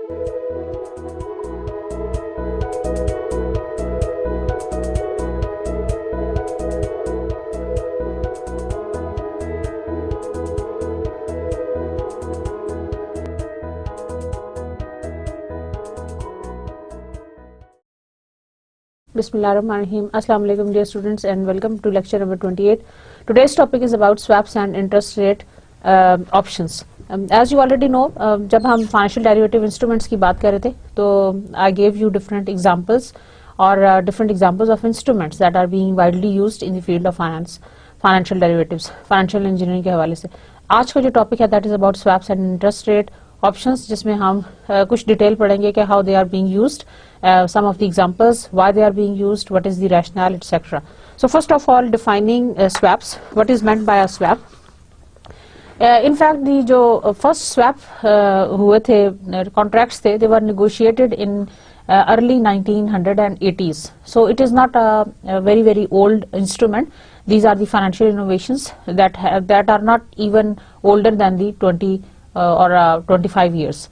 Bismillahirrahmanirrahim. Assalamu alaikum dear students and welcome to lecture number 28. Today's topic is about swaps and interest rate options. As you already know, जब हम financial derivative instruments की बात कर रहे थे तो I gave you different examples or different examples of instruments that are being widely used in the field of finance, financial derivatives, financial engineering के हवाले से. आज का जो topic है that is about swaps and interest rate options, जिसमें हम कुछ डिटेल पढ़ेंगे कि how they are being used, some of the examples, why they are being used, what is the rationale, etc. So first of all, defining swaps. What is meant by a swap? In fact, the जो first swap हुए थे, contracts थे, they were negotiated in early 1980s. So it is not a very old instrument. These are the financial innovations that are not even older than the 20 or 25 years.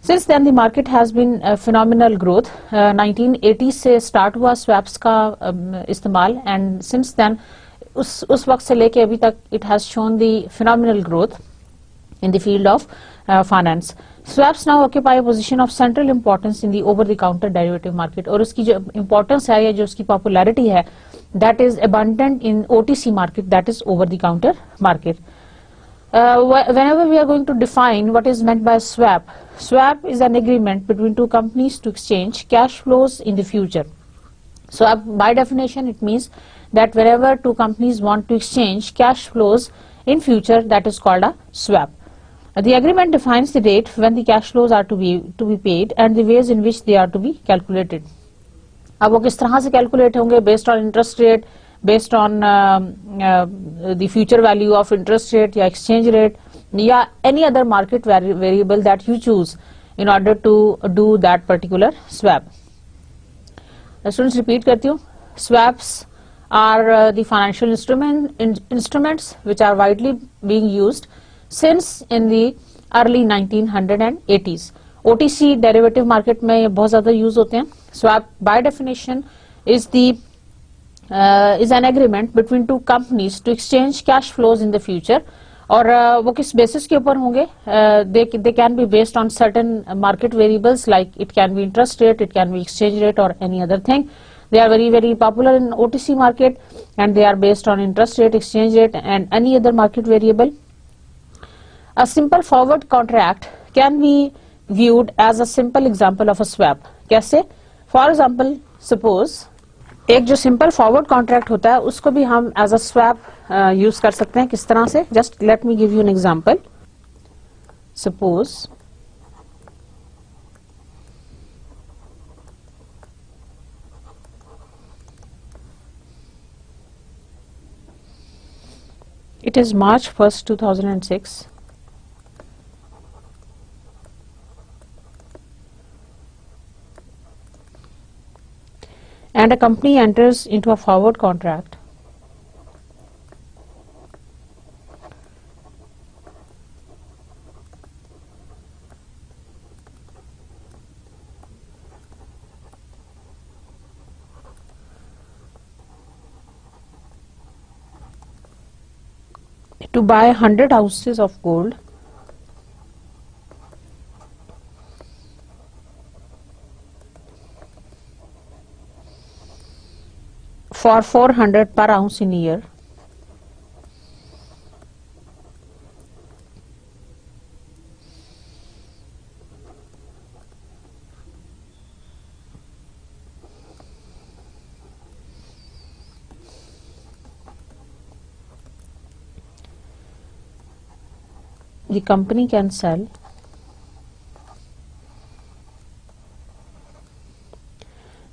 Since then the market has been phenomenal growth. 1980 से start हुआ swaps का इस्तेमाल and since then उस वक्त से लेके अभी तक it has shown the phenomenal growth in the field of finance. Swaps now occupy a position of central importance in the over-the-counter derivative market. और उसकी जो importance है या जो उसकी popularity है, that is abundant in OTC market, that is over-the-counter market. Whenever we are going to define what is meant by swap, swap is an agreement between two companies to exchange cash flows in the future. So by definition it means that wherever two companies want to exchange cash flows in future, that is called a swap. The agreement defines the date when the cash flows are to be paid and the ways in which they are to be calculated. अब वो किस तरह से calculate होंगे, based on interest rate, based on the future value of interest rate या exchange rate या any other market variable that you choose in order to do that particular swap. Students, repeat करती हूँ. Swaps are the financial instruments which are widely being used since in the early 1980s. OTC derivative market में ये बहुत ज़्यादा use होते हैं. Swap by definition is an agreement between two companies to exchange cash flows in the future. और वो किस basis के ऊपर होंगे? They can be based on certain market variables, like it can be interest rate, it can be exchange rate or any other thing. They are very popular in OTC market and they are based on interest rate, exchange rate and any other market variable. A simple forward contract can be viewed as a simple example of a swap. कैसे? For example, suppose एक जो simple forward contract होता है उसको भी हम as a swap use कर सकते हैं. किस तरह से? Just let me give you an example. Suppose it is March 1st 2006 and a company enters into a forward contract to buy 100 ounces of gold for 400 per ounce in a year. The company can sell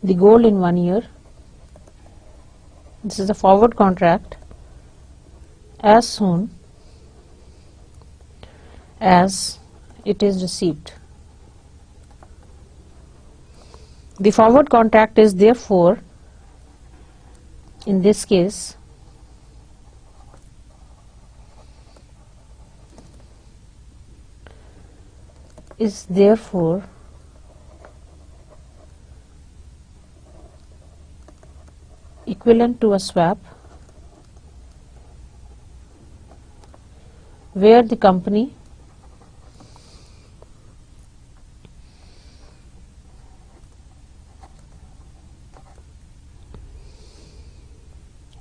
the gold in 1 year. This is a forward contract. As soon as it is received. The forward contract is therefore, in this case, is therefore equivalent to a swap where the company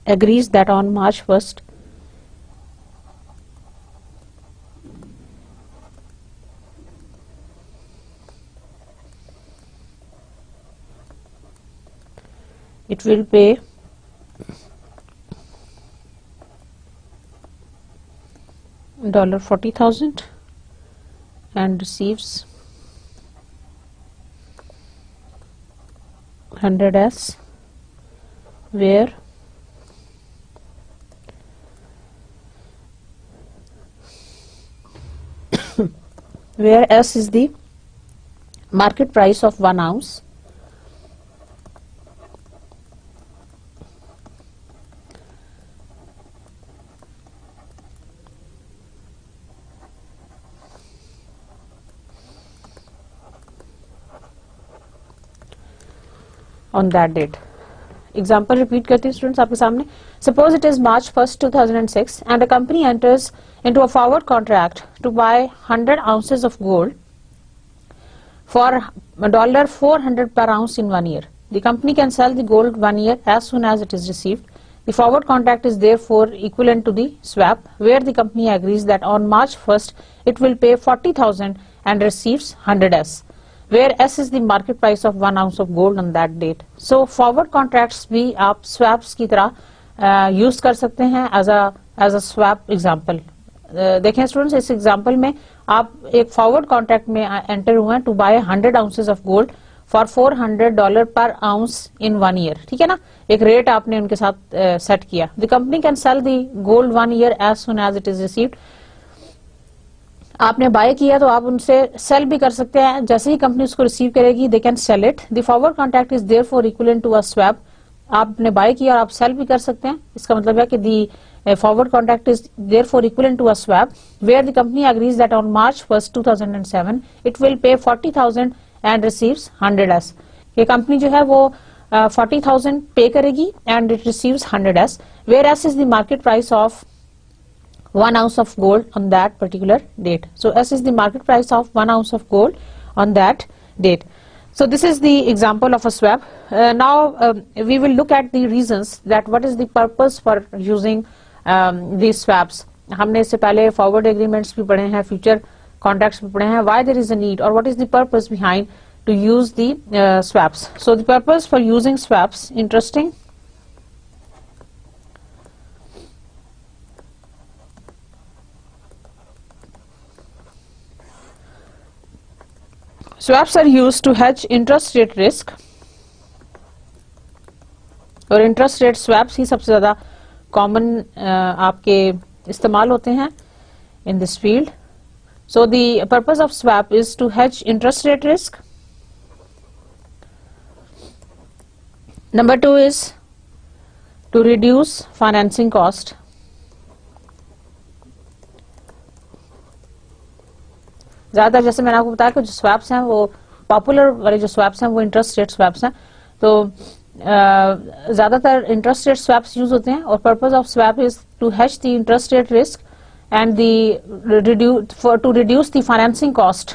agrees that on March 1st it will pay $40,000 and receives 100S, where S is the market price of 1 ounce on that date. Example repeat करती हूँ students आपके सामने. Suppose it is March 1st 2006 and the company enters into a forward contract to buy 100 ounces of gold for $400 per ounce in 1 year. The company can sell the gold 1 year as soon as it is received. The forward contract is therefore equivalent to the swap, where the company agrees that on March 1st it will pay 40,000 and receives 100S, where S is the market price of 1 ounce of gold on that date. So forward contracts भी आप swaps की तरह use कर सकते हैं as a swap example. देखें students, इस example में आप एक फॉरवर्ड कॉन्ट्रैक्ट में एंटर हुए हैं to buy 100 ounces of gold for $400 per ounce in 1 year. ठीक है ना, एक रेट आपने उनके साथ सेट किया. The company can sell the gold 1 year as soon as it is received. आपने बाय किया तो आप उनसे सेल भी कर सकते हैं. जैसे ही कंपनी उसको रिसीव करेगी they can sell it. The forward contract is therefore equivalent to a swap. आपने बाय किया और आप सेल भी कर सकते हैं. इसका मतलब है कि दी forward contract is therefore equivalent to a swap, where the company agrees that on March 1st 2007 it will pay 40,000 and receives 100S. ये कंपनी जो है वो 40,000 पे करेगी and it receives 100S, where S is the market price of 1 ounce of gold on that particular date. So S is the market price of 1 ounce of gold on that date. So this is the example of a swap. Now we will look at the reasons that what is the purpose for using these swaps. हमने इससे पहले forward agreements भी पढ़े हैं, future contracts भी पढ़े हैं. Why there is a need or what is the purpose behind to use the swaps. So the purpose for using swaps, interesting. Swaps are used to hedge interest rate risk, और interest rate swaps ही सबसे ज्यादा common आपके इस्तेमाल होते हैं in this field. So the purpose of swap is to hedge interest rate risk. Number 2 is to reduce financing cost. ज्यादातर जैसे मैंने आपको बताया कि जो स्वैप्स हैं वो पॉपुलर वाले जो स्वैप्स हैं वो इंटरेस्ट रेट स्वैप्स हैं. तो ज्यादातर इंटरेस्ट रेट स्वैप्स यूज होते हैं और purpose of swap is to hedge the interest rate risk and to reduce the financing cost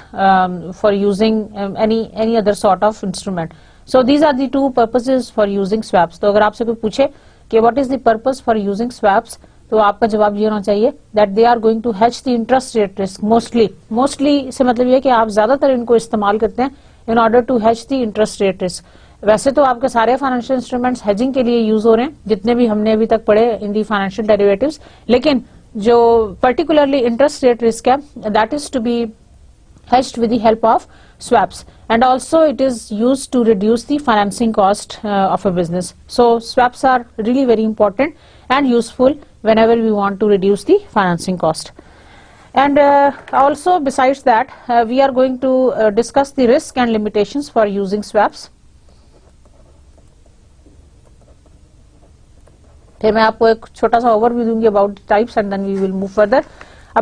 for using any other sort of instrument. So these are the 2 purposes for using swaps. तो अगर आपसे कोई पूछे कि what is the purpose for using swaps, तो आपका जवाब ये होना चाहिए that they are going to hedge the interest rate risk. Mostly से मतलब ये कि आप ज्यादातर इनको इस्तेमाल करते हैं in order to hedge the interest rate risk. वैसे तो आपके सारे फाइनेंशियल इंस्ट्रूमेंट्स हेजिंग के लिए यूज हो रहे हैं जितने भी हमने अभी तक पढ़े इन दी फाइनेंशियल डेरिवेटिव्स, लेकिन जो पर्टिकुलरली इंटरेस्ट रेट रिस्क है that is to be hedged with the help of swaps, and also it is used to reduce the financing cost of a business. So swaps are really very important and useful whenever we want to reduce the financing cost. And also besides that we are going to discuss the risk and limitations for using swaps. फिर मैं आपको एक छोटा सा overview दूंगी about the types and then we will move further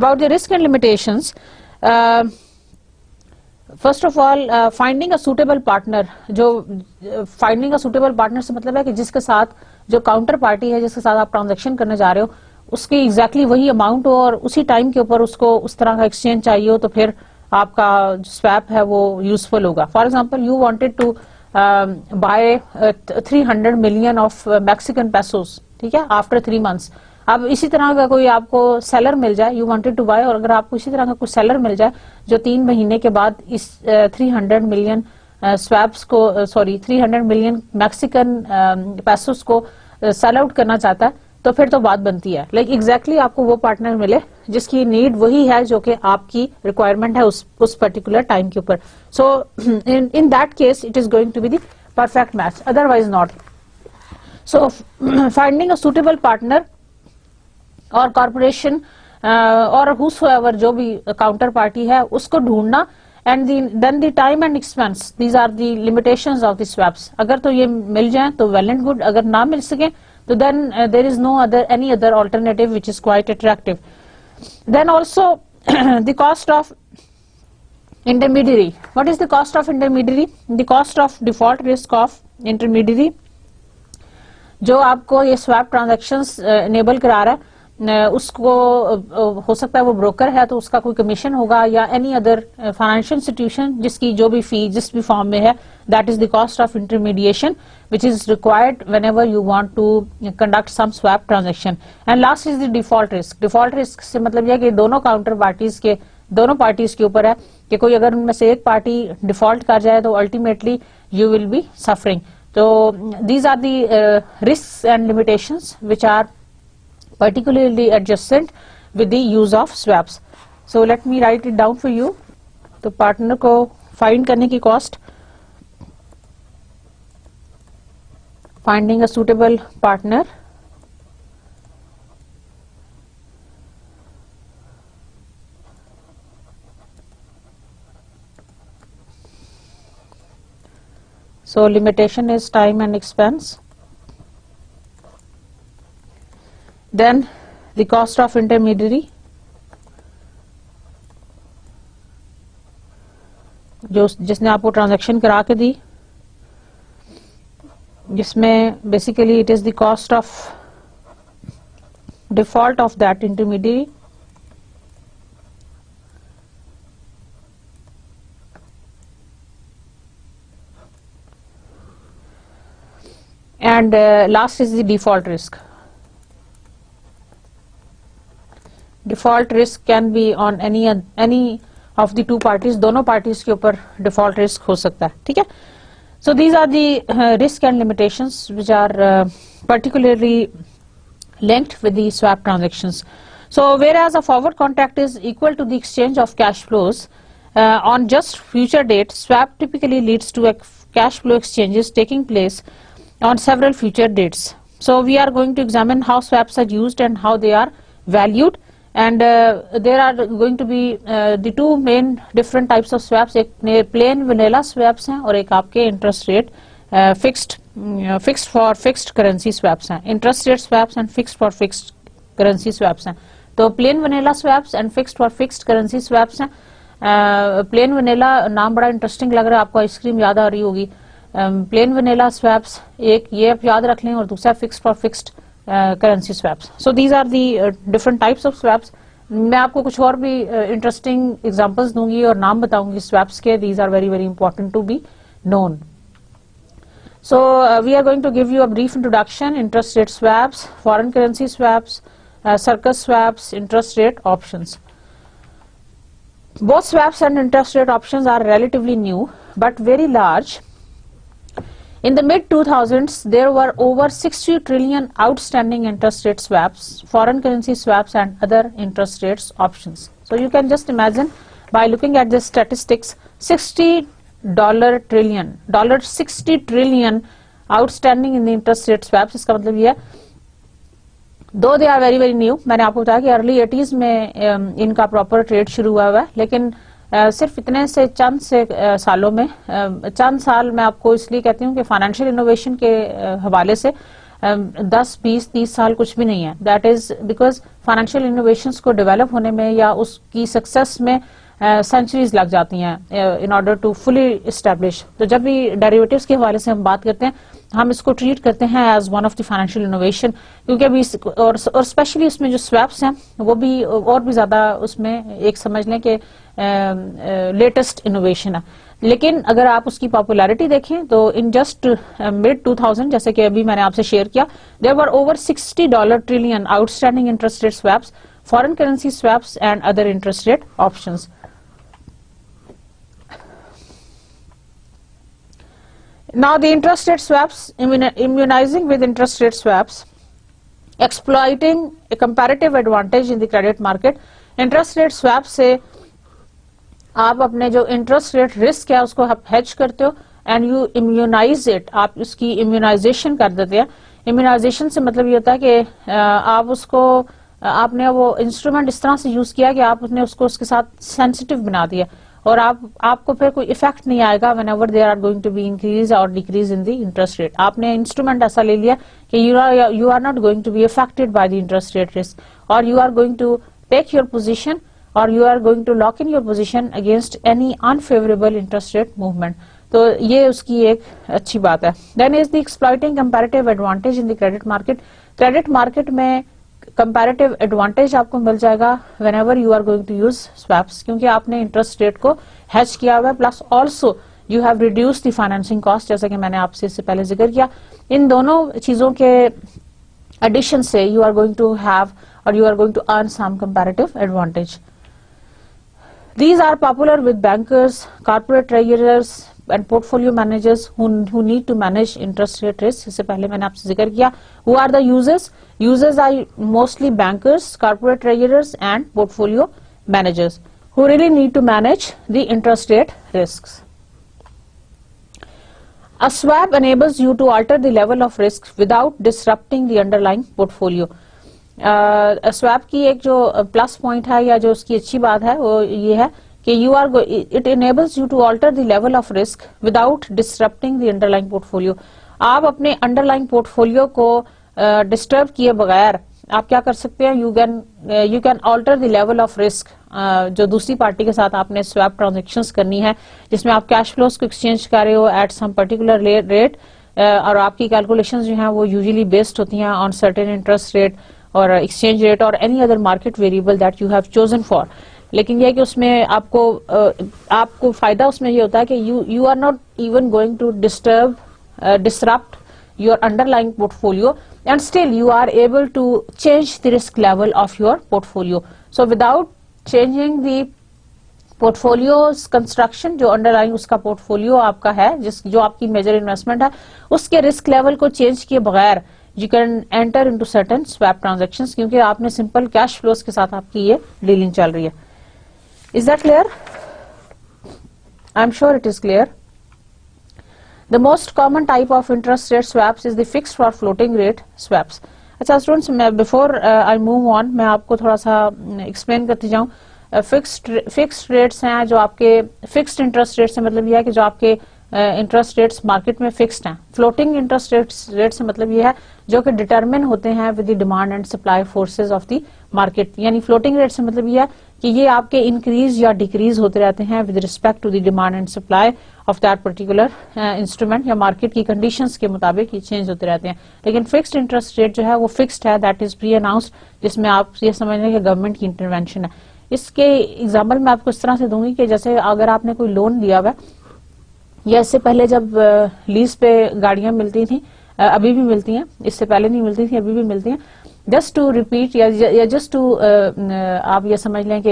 about the risk and limitations. First of all finding a suitable partner, जो finding a suitable partner से मतलब है कि जिसके साथ जो काउंटर पार्टी है जिसके साथ आप ट्रांजैक्शन करने जा रहे हो उसकी एग्जैक्टली वही अमाउंट हो और उसी टाइम के ऊपर उसको उस तरह का एक्सचेंज चाहिए हो, तो फिर आपका स्वैप है वो यूजफुल होगा. For example you wanted to buy 300 million of Mexican pesos, ठीक है, आफ्टर 3 मंथ्स. अब इसी तरह का कोई आपको सेलर मिल जाए, यू वांटेड टू बाय, और अगर आपको इसी तरह का कोई सेलर मिल जाए जो 3 महीने के बाद इस 300 मिलियन स्वैप्स को, सॉरी 300 मिलियन मैक्सिकन पेसोस को सेल आउट करना चाहता है, तो फिर तो बात बनती है. लाइक एग्जैक्टली आपको वो पार्टनर मिले जिसकी नीड वही है जो कि आपकी रिक्वायरमेंट है उस पर्टिकुलर टाइम के ऊपर. So in that case it is going to be the perfect match, otherwise not. So finding a suitable partner और कॉर्पोरेशन और हुसोएवर जो भी काउंटर पार्टी है उसको ढूंढना, and then the time and expense, these are the limitations of the swaps. अगर तो ये मिल जाए तो वेल एंड गुड, अगर ना मिल सके तो then there is no any other alternative which is quite attractive. Then also the cost of intermediary. What is the cost of intermediary? The cost of default risk of intermediary जो आपको ये swap transactions enable करा रहा है, उसको हो सकता है वो ब्रोकर है तो उसका कोई कमीशन होगा, या एनी अदर फाइनेंशियल इंस्टीट्यूशन जिसकी जो भी फी जिस भी फॉर्म में है, that is the cost of intermediation which is required whenever you want to conduct some swap transaction. And last is the default risk. Default risk से मतलब यह कि दोनों काउंटर पार्टीज के, दोनों पार्टीज के ऊपर है कि कोई अगर उनमें से एक पार्टी डिफॉल्ट कर जाए तो ultimately you will be suffering. तो these are the risks and limitations which are particularly adjacent with the use of swaps. So let me write it down for you. तो पार्टनर को find करने की cost, finding a suitable partner, so limitation is time and expense. Then the cost of intermediary, जो जिसने आपको transaction करा के दी, जिसमें basically it is the cost of default of that intermediary, and last is the default risk. Default risk can be on any of the two parties, दोनों parties के ऊपर default risk हो सकता है, ठीक है. So these are the risk and limitations which are particularly linked with the swap transactions. So whereas a forward contract is equal to the exchange of cash flows on just future date, swap typically leads to a cash flow exchanges taking place on several future dates. So we are going to examine how swaps are used and how they are valued, and there are going to be the two main different types of swaps. एक plain vanilla swaps हैं और एक आपके interest rate fixed for fixed currency swaps हैं. Interest rate swaps and fixed for fixed currency swaps हैं. तो plain vanilla swaps and fixed for fixed currency swaps हैं. plain vanilla नाम बड़ा इंटरेस्टिंग लग रहा है आपको, आइसक्रीम याद आ रही होगी. plain vanilla swaps एक ये आप याद रख लें, और दूसरा fixed for fixed currency swaps. So these are the different types of swaps. मैं आपको कुछ और भी इंटरेस्टिंग एग्जांपल्स दूंगी और नाम बताऊंगी swaps के. These are very very important to be known. So we are going to give you a brief introduction: interest rate swaps, foreign currency swaps, circus swaps, interest rate options. Both swaps and interest rate options are relatively new but very large. In the mid-2000s, there were over 60 trillion outstanding interest rate swaps, foreign currency swaps and other interest rates options. So you can just imagine by looking at the statistics, $60 trillion outstanding in the interest rate swaps. इसका मतलब ये है, though they are very very new, मैंने आपको बताया कि early 80s में इनका प्रॉपर ट्रेड शुरू हुआ है, लेकिन सिर्फ इतने से चंद से सालों में, चंद साल मैं आपको इसलिए कहती हूँ कि फाइनेंशियल इनोवेशन के हवाले से 10, 20, 30 साल कुछ भी नहीं है. That is because financial innovations को डेवलप होने में या उसकी सक्सेस में सेंचुरीज लग जाती हैं in order to fully establish. तो जब भी डेरिवेटिव्स के हवाले से हम बात करते हैं हम इसको ट्रीट करते हैं as one of the financial innovation, क्योंकि अभी और स्पेशली उसमें जो स्वैप्स हैं वो भी और भी ज्यादा उसमें एक समझ लें कि लेटेस्ट इनोवेशन है। लेकिन अगर आप उसकी पॉपुलैरिटी देखें तो इन जस्ट मिड 2000, जैसे कि अभी मैंने आपसे शेयर किया, there were over $60 trillion outstanding interest rate swaps, foreign currency swaps and other interest rate options. Now the interest rate swaps, immunizing with interest rate swaps, exploiting a comparative advantage in the credit market. Interest rate swap से आप अपने जो interest rate risk है उसको आप hedge करते हो and you immunise it, आप उसकी इम्यूनाइजेशन कर देते हैं। इम्यूनाइजेशन से मतलब ये होता है कि आप उसको आपने वो इंस्ट्रूमेंट इस तरह से यूज किया कि आपने उसको उसके साथ सेंसिटिव बना दिया और आपको फिर कोई इफेक्ट नहीं आएगा whenever there are going to be increase और decrease in the interest rate. आपने इंस्ट्रूमेंट ऐसा ले लिया कि you are not going to be affected by the interest rate risk और you are going to take your position और you are going to lock in your position against any unfavourable interest rate movement. तो ये उसकी एक अच्छी बात है। Then is the exploiting comparative advantage in the credit market. Credit market में comparative advantage आपको मिल जाएगा whenever you are going to use swaps, क्योंकि आपने इंटरेस्ट रेट को हेज किया हुआ है, plus also you have reduce the financing cost, जैसा कि मैंने आपसे इससे पहले जिक्र किया। इन दोनों चीजों के एडिशन से you are going to have और you are going to earn some comparative advantage. These are popular with bankers, corporate treasurers and portfolio managers who need to manage interest rate risk. इससे पहले मैंने आपसे जिक्र किया। Who are the users? Users are mostly bankers, corporate treasurers and portfolio managers who really need to manage the interest rate risks. A swap enables you to alter the level of risk without disrupting the underlying portfolio. Swap की एक जो plus point है या जो उसकी अच्छी बात है वो ये है कि it enables you to alter the level of risk without disturbing the underlying portfolio. आप अपने अंडरलाइंग पोर्टफोलियो को डिस्टर्ब किए बगैर आप क्या कर सकते हैं, you can alter the level of risk जो दूसरी पार्टी के साथ आपने स्वैप ट्रांजेक्शन्स करनी है, जिसमें आप कैश फ्लोज को एक्सचेंज कर रहे हो एट सम पर्टिकुलर रेट और आपकी कैलकुलेशंस जो हैं वो यूजुअली बेस्ड होती हैं ऑन सर्टेन इंटरेस्ट रेट और एक्सचेंज रेट और any other market variable that you have chosen for. लेकिन यह कि उसमें आपको फायदा उसमें ये होता है कि you are not even going to disturb your underlying portfolio and still you are able to change the risk level of your portfolio. So without changing the portfolio's construction, जो underlying उसका portfolio आपका है, जो आपकी major investment है, उसके risk level को change किए बगैर you can enter into certain swap transactions, क्योंकि आपने सिंपल कैश फ्लोज के साथ आपकी ये डीलिंग चल रही है। Is that clear? I'm sure it is clear. The most common type of interest rate swaps is the fixed or floating rate swaps. अच्छा स्टूडेंट्स, मैं बिफोर आई मूव ऑन मैं आपको थोड़ा सा एक्सप्लेन करती जाऊं। फिक्स्ड रेट्स हैं जो आपके फिक्स्ड इंटरेस्ट रेट से मतलब यह है कि जो आपके इंटरेस्ट रेट्स मार्केट में फिक्स्ड हैं। फ्लोटिंग इंटरेस्ट रेट से मतलब ये है जो कि डिटरमिन होते हैं with the demand and supply forces of the market. यानी फ्लोटिंग रेट से मतलब ये है कि ये आपके इंक्रीज या डिक्रीज होते रहते हैं with respect to the demand and supply of that particular instrument या मार्केट की कंडीशंस के मुताबिक ये चेंज होते रहते हैं। लेकिन फिक्स्ड इंटरेस्ट रेट जो है वो फिक्स्ड है, दैट इज प्री अनाउंस्ड, जिसमें आप ये समझ लें कि गवर्नमेंट की इंटरवेंशन है। इसके एग्जाम्पल मैं आपको इस तरह से दूंगी कि जैसे अगर आपने कोई लोन लिया हुआ है या इससे पहले जब लीज पे गाड़ियां मिलती थी, अभी भी मिलती हैं, इससे पहले नहीं मिलती थी, अभी भी मिलती हैं। जस्ट टू रिपीट या जस्ट टू आप ये समझ लें कि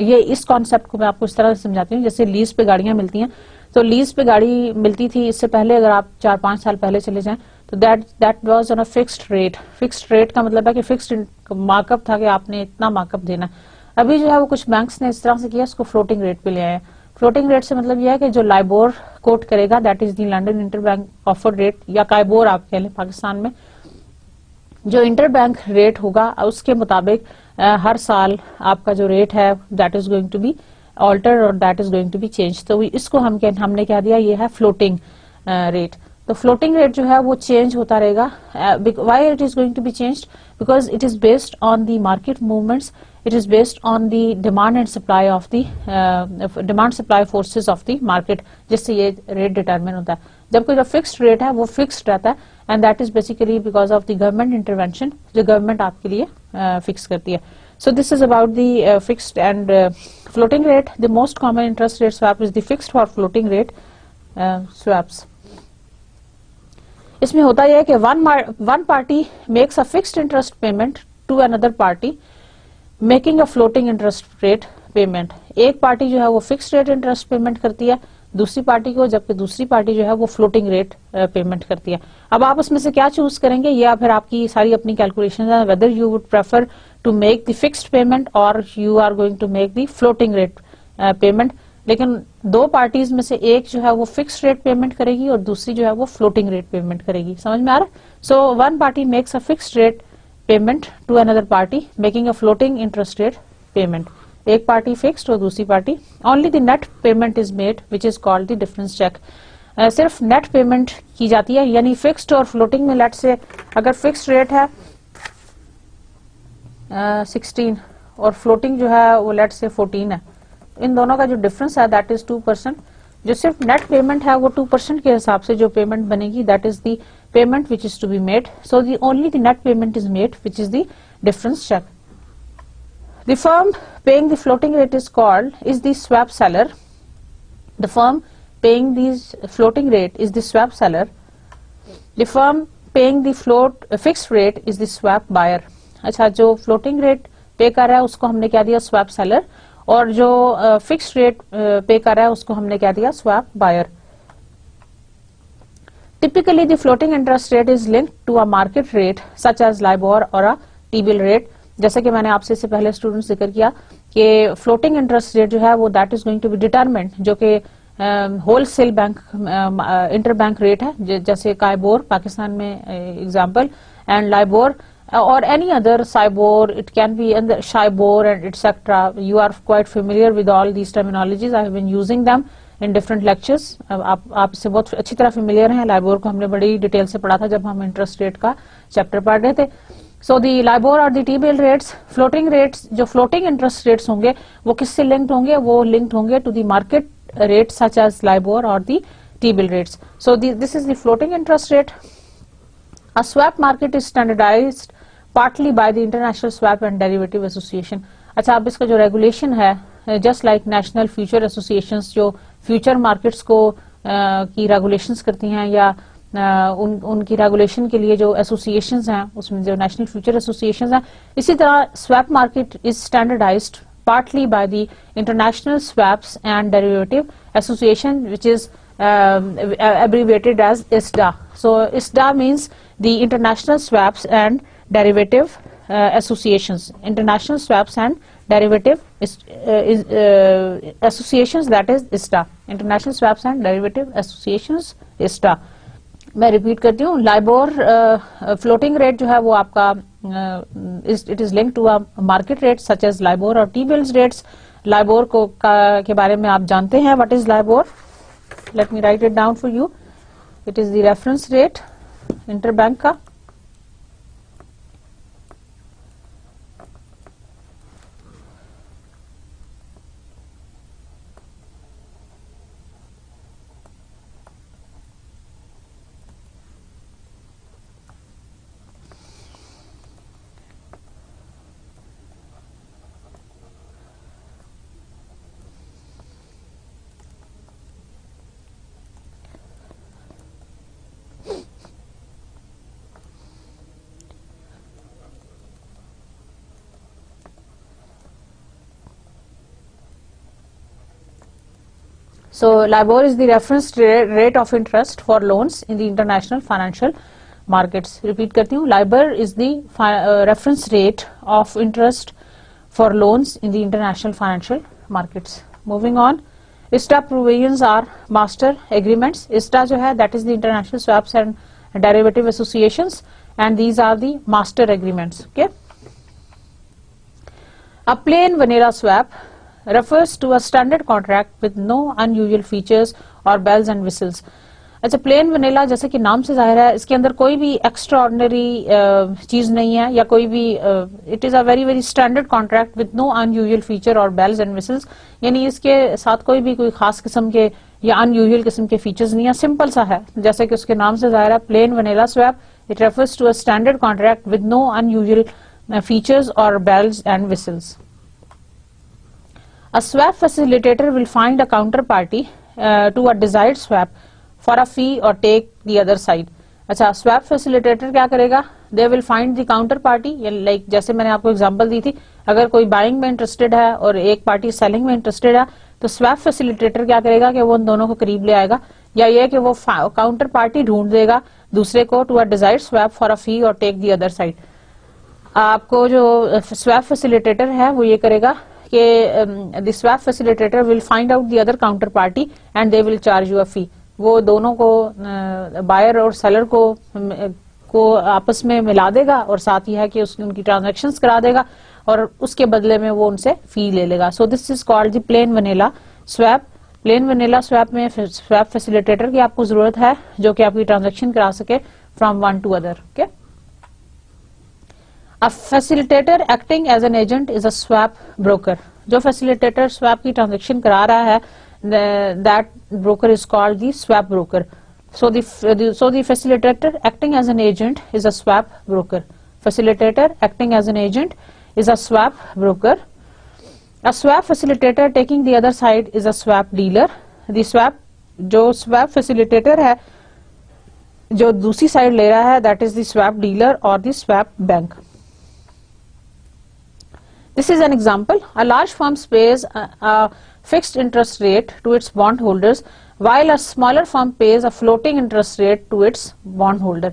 ये इस कॉन्सेप्ट को मैं आपको इस तरह से समझाती हूँ। जैसे लीज पे गाड़ियां मिलती हैं, तो लीज पे गाड़ी मिलती थी इससे पहले अगर आप 4-5 साल पहले चले जाएं तो that was on a fixed rate. Fixed rate का मतलब है कि फिक्स्ड मार्कअप था कि आपने इतना मार्कअप देना। अभी जो है वो कुछ बैंक्स ने इस तरह से किया, इसको फ्लोटिंग रेट पे ले आए। फ्लोटिंग रेट से मतलब यह है कि जो लाइबोर कोट करेगा, that is the London interbank offered rate या काइबोर आप कह लें पाकिस्तान में, जो इंटरबैंक रेट होगा उसके मुताबिक हर साल आपका जो रेट है that is going to be alter और that is going to be change. तो इसको हमने क्या दिया, ये है फ्लोटिंग रेट। तो फ्लोटिंग रेट जो है वो चेंज होता रहेगा। Why it is going to be changed? Because it is based on the market movements it is based on the demand and supply of the demand supply forces of the market, जिससे ये rate determine होता है. जब कोई fixed rate है वो fixed रहता है, and that is basically because of the government intervention, जो गवर्नमेंट आपके लिए फिक्स करती है. So this is about the fixed and floating rate. The most common interest rate swap is the fixed or floating rate swaps. इसमें होता यह है कि one party makes a fixed interest payment to another party making a floating interest rate payment. एक party जो है वो fixed rate interest payment करती है दूसरी पार्टी को, जबकि दूसरी पार्टी जो है वो फ्लोटिंग रेट पेमेंट करती है. अब आप उसमें से क्या चूज करेंगे, या फिर आपकी सारी अपनी कैलकुलेशन है, whether you would prefer to make the fixed payment और you are going to make the floating rate payment. लेकिन दो पार्टीज में से एक जो है वो फिक्स्ड रेट पेमेंट करेगी और दूसरी जो है वो फ्लोटिंग रेट पेमेंट करेगी. समझ में आ रहा है? So one party makes a fixed rate payment to another party making a floating interest rate payment. एक पार्टी फिक्स्ड और दूसरी party. Only the net payment is made which is called the difference check. सिर्फ net payment की जाती है, यानी fixed और floating में लेट से अगर फिक्स्ड रेट है 16 और फ्लोटिंग जो है वो लेट से 14 है, इन दोनों का जो डिफरेंस है दैट इज 2%. जो सिर्फ नेट पेमेंट है वो 2% के हिसाब से जो पेमेंट बनेगी that is the payment which is to be made. So the only the net payment is made which is the difference check. The firm paying the floating rate is the swap seller. The firm paying the floating rate is the swap seller. The firm paying the fixed rate is the swap buyer. अच्छा, जो floating rate पे कर रहा है उसको हमने क्या दिया, swap seller, और जो fixed rate पे कर रहा है उसको हमने क्या दिया, swap buyer. Typically the floating interest rate is linked to a market rate such as LIBOR or a T-bill rate. जैसे कि मैंने आपसे इससे पहले स्टूडेंट्स जिक्र किया कि फ्लोटिंग इंटरेस्ट रेट जो है वो that is going to be determined, जो कि wholesale bank inter bank rate है, जैसे काइबोर पाकिस्तान में एग्जांपल, एंड लाइबोर और any other SIBOR, it can be SHIBOR and etcetera. You are quite familiar with all these terminologies. I have been using them in different lectures. आप इससे बहुत अच्छी तरह familiar हैं. लाइबोर को हमने बड़ी डिटेल से पढ़ा था जब हम इंटरेस्ट रेट का चैप्टर पढ़ रहे थे. So the LIBOR और the T-bill rates, floating rates, जो floating interest rates होंगे वो किससे linked होंगे, वो linked होंगे to the market rates such as LIBOR or the T-bill rates. So this is the floating interest rate. A swap market is standardized partly by the International Swap and Derivative Association. अच्छा, अब इसका जो regulation है, just like National Future Associations जो future markets को की regulations करती हैं, या उनकी रेगुलेशन के लिए जो एसोसिएशंस हैं उसमें जो नेशनल फ्यूचर एसोसिएशंस हैं, इसी तरह swap market is standardized partly by the international swaps and derivative association which is abbreviated as ISDA. So ISDA means the International Swaps and Derivative Associations. International Swaps and Derivative Associations, that is ISDA. International Swaps and Derivative Associations, ISDA. मैं repeat करती हूँ. LIBOR floating rate जो है वो आपका it is link to a market rate such as LIBOR और T bills rates. LIBOR को के बारे में आप जानते हैं. What is LIBOR? Let me write it down for you. It is the reference rate interbank का. So LIBOR is the reference rate of interest for loans in the international financial markets. Repeat करती हूँ. LIBOR is the reference rate of interest for loans in the international financial markets. Moving on, ISDA provisions are master agreements. ISDA जो है that is the International Swaps and Derivative Associations, and these are the master agreements. Okay. A plain vanilla swap refers to a standard contract with no unusual features or bells and whistles. अच्छा, plane vanilla जैसे कि नाम से जाहिर है, इसके अंदर कोई भी एक्स्ट्रा ऑर्डिनरी चीज नहीं है, या कोई भी, it is a very very standard contract with no unusual feature और बेल्स एंड विसल्स, यानी इसके साथ कोई खास किस्म के या अनयूजुअल किस्म के फीचर्स नहीं है, सिंपल सा है, जैसे कि उसके नाम से जाहिर है, plain vanilla swap, it refers to a standard contract with no unusual features और bells and whistles. A swap facilitator will find a counterparty to a desired swap for a fee or take the other side. अच्छा, swap facilitator क्या करेगा? They will find the counterparty, like जैसे मैंने आपको example दी थी, अगर कोई buying में इंटरेस्टेड है और एक पार्टी सेलिंग में इंटरेस्टेड है, तो स्वैप फैसिलिटेटर क्या करेगा कि वो उन दोनों को करीब ले आएगा, या ये कि वो काउंटर पार्टी ढूंढ देगा दूसरे को to a desired swap for a fee और टेक द अदर साइड. आपको जो स्वैप फैसिलिटेटर है वो ये करेगा कि the swap facilitator will find out the other counter party and they will charge you a fee. वो दोनों को, बायर और सेलर को आपस में मिला देगा और साथ ही है कि उनकी ट्रांजैक्शंस करा देगा और उसके बदले में वो उनसे फी ले लेगा. सो this is called the plane vanilla swap. Plane vanilla swap में स्वैप फैसिलिटेटर की आपको जरूरत है जो कि आपकी ट्रांजैक्शन करा सके from one two other. Okay, A facilitator acting as an agent is a swap broker. जो facilitator swap की transaction करा रहा है, that broker is called the swap broker. So the facilitator acting as an agent is a swap broker. Facilitator acting as an agent is a swap broker. A swap facilitator taking the other side is a swap dealer. जो swap facilitator है जो दूसरी side ले रहा है, that is the swap dealer or the swap bank. This is an example. A large firm pays a fixed interest rate to its bondholders, while a smaller firm pays a floating interest rate to its bondholder.